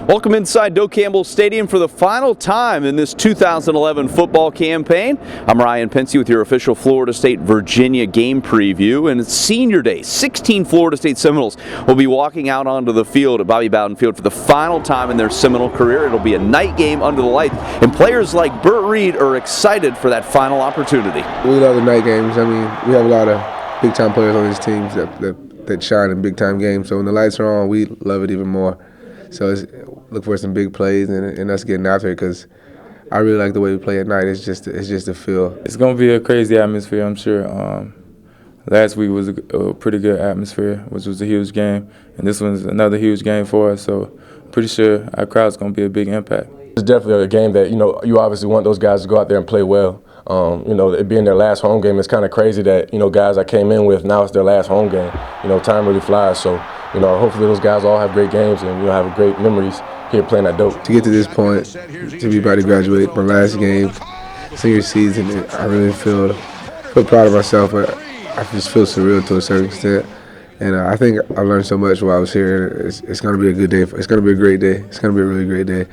Welcome inside Doak Campbell Stadium for the final time in this 2011 football campaign. I'm Ryan Pensy with your official Florida State-Virginia game preview, and it's Senior Day. 16 Florida State Seminoles will be walking out onto the field at Bobby Bowden Field for the final time in their Seminole career. It'll be a night game under the lights, and players like Burt Reed are excited for that final opportunity. We love the night games. I mean, we have a lot of big-time players on these teams that shine in big-time games, so when the lights are on, we love it even more. So look for some big plays and us getting after it, because I really like the way we play at night. It's just a feel. It's going to be a crazy atmosphere, I'm sure. Last week was a pretty good atmosphere, which was a huge game, and this one's another huge game for us. So pretty sure our crowd's going to be a big impact. It's definitely a game that, you obviously want those guys to go out there and play well. It being their last home game, it's kind of crazy that, guys I came in with, now it's their last home game. Time really flies. So, hopefully those guys all have great games and, have great memories here playing at Doak. To get to this point, to be about to graduate, my last game, senior season, I really feel proud of myself, but I just feel surreal to a certain extent. And I think I learned so much while I was here. It's going to be a good day. It's going to be a great day. It's going to be a really great day.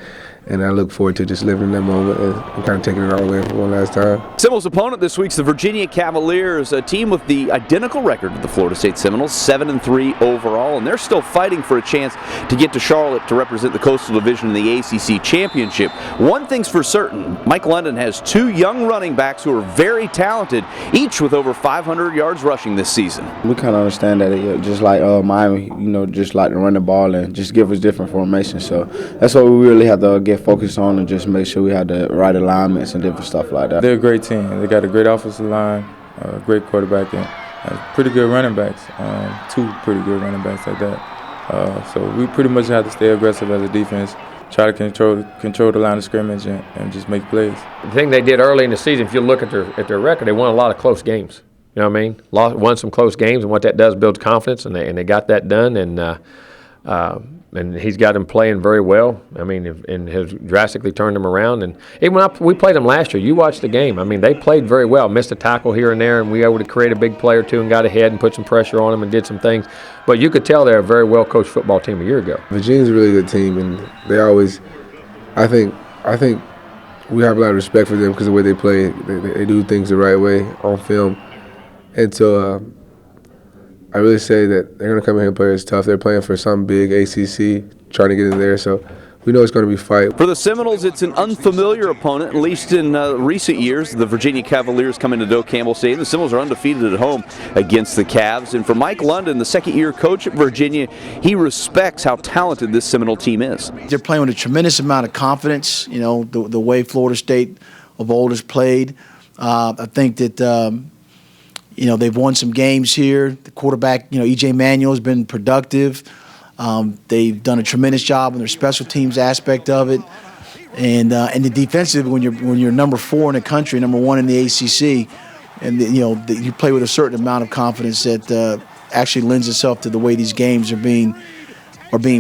And I look forward to just living in that moment and kind of taking it all in for one last time. Seminoles' opponent this week's the Virginia Cavaliers, a team with the identical record of the Florida State Seminoles, 7-3 overall, and they're still fighting for a chance to get to Charlotte to represent the Coastal Division in the ACC Championship. One thing's for certain, Mike London has two young running backs who are very talented, each with over 500 yards rushing this season. We kind of understand that, just like Miami, just like to run the ball and just give us different formations. So that's what we really have to get focused on, and just make sure we have the right alignments and different stuff like that. They're a great team. They got a great offensive line, a great quarterback, and pretty good running backs. Two pretty good running backs at that. So we pretty much have to stay aggressive as a defense, try to control the line of scrimmage and just make plays. The thing they did early in the season, if you look at their record, they won a lot of close games. You know what I mean? Won some close games, and what that does builds confidence, and they got that done. And he's got him playing very well. I mean, and has drastically turned them around. And even when we played them last year, you watched the game. I mean, they played very well. Missed a tackle here and there, and we were able to create a big play or two and got ahead and put some pressure on them and did some things. But you could tell they're a very well-coached football team a year ago. Virginia's a really good team, and they always, I think we have a lot of respect for them because of the way they play. They do things the right way on film. And so I really say that they're going to come in here and play as tough. They're playing for some big ACC, trying to get in there, so we know it's going to be a fight. For the Seminoles, it's an unfamiliar opponent, at least in recent years. The Virginia Cavaliers come into Doak Campbell Stadium. The Seminoles are undefeated at home against the Cavs. And for Mike London, the second-year coach at Virginia, he respects how talented this Seminole team is. They're playing with a tremendous amount of confidence, the way Florida State of old has played. I think that they've won some games here. The quarterback, E.J. Manuel, has been productive. They've done a tremendous job on their special teams aspect of it, and the defensive. When you're number 4 in the country, number 1 in the ACC, and you play with a certain amount of confidence that actually lends itself to the way these games are being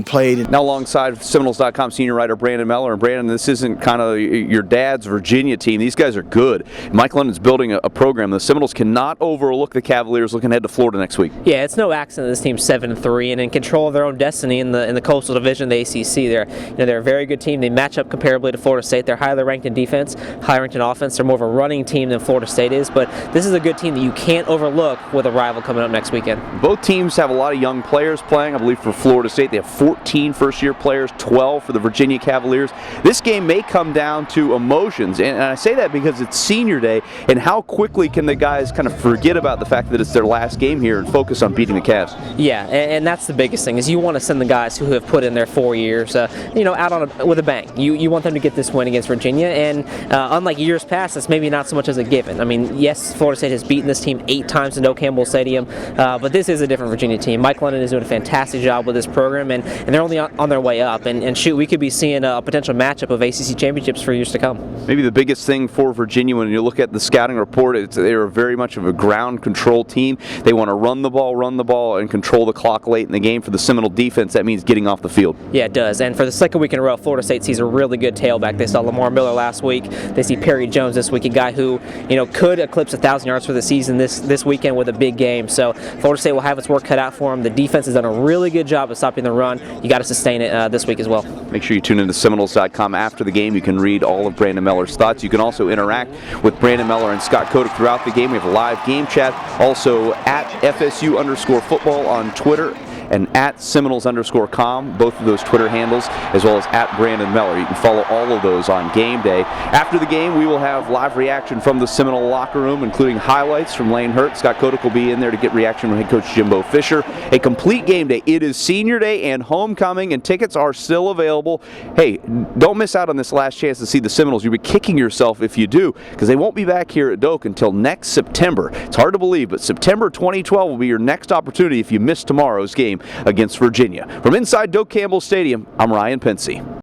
played. Now alongside Seminoles.com senior writer Brandon Meller. And Brandon, this isn't kind of your dad's Virginia team. These guys are good. Mike London's building a program. The Seminoles cannot overlook the Cavaliers looking ahead to Florida next week. Yeah, it's no accident this team's 7-3 and in control of their own destiny in the Coastal Division of the ACC. They're a very good team. They match up comparably to Florida State. They're highly ranked in defense, high ranked in offense. They're more of a running team than Florida State is, but this is a good team that you can't overlook with a rival coming up next weekend. Both teams have a lot of young players playing. I believe for Florida State they have 14 first-year players, 12 for the Virginia Cavaliers. This game may come down to emotions, and I say that because it's senior day, and how quickly can the guys kind of forget about the fact that it's their last game here and focus on beating the Cavs? Yeah, and that's the biggest thing, is you want to send the guys who have put in their 4 years, out with a bang. You want them to get this win against Virginia, and unlike years past, it's maybe not so much as a given. I mean, yes, Florida State has beaten this team 8 times in Doak Campbell Stadium, but this is a different Virginia team. Mike London is doing a fantastic job with this program, and they're only on their way up, and shoot, we could be seeing a potential matchup of ACC championships for years to come. Maybe the biggest thing for Virginia when you look at the scouting report, they're very much of a ground control team. They want to run the ball, and control the clock late in the game. For the Seminole defense, that means getting off the field. Yeah, it does, and for the second week in a row, Florida State sees a really good tailback. They saw Lamar Miller last week. They see Perry Jones this week, a guy who could eclipse 1,000 yards for the season this weekend with a big game. So Florida State will have its work cut out for them. The defense has done a really good job of stopping the run run, you got to sustain it this week as well. Make sure you tune into Seminoles.com after the game. You can read all of Brandon Meller's thoughts. You can also interact with Brandon Meller and Scott Kotick throughout the game. We have a live game chat. Also at FSU_football on Twitter and at Seminoles_com, both of those Twitter handles, as well as at Brandon Meller. You can follow all of those on game day. After the game, we will have live reaction from the Seminole locker room, including highlights from Lane Hurt. Scott Kotick will be in there to get reaction from head coach Jimbo Fisher. A complete game day. It is senior day and homecoming, and tickets are still available. Hey, don't miss out on this last chance to see the Seminoles. You'll be kicking yourself if you do, because they won't be back here at Doak until next September. It's hard to believe, but September 2012 will be your next opportunity if you miss tomorrow's game against Virginia. From inside Doak Campbell Stadium, I'm Ryan Pensy.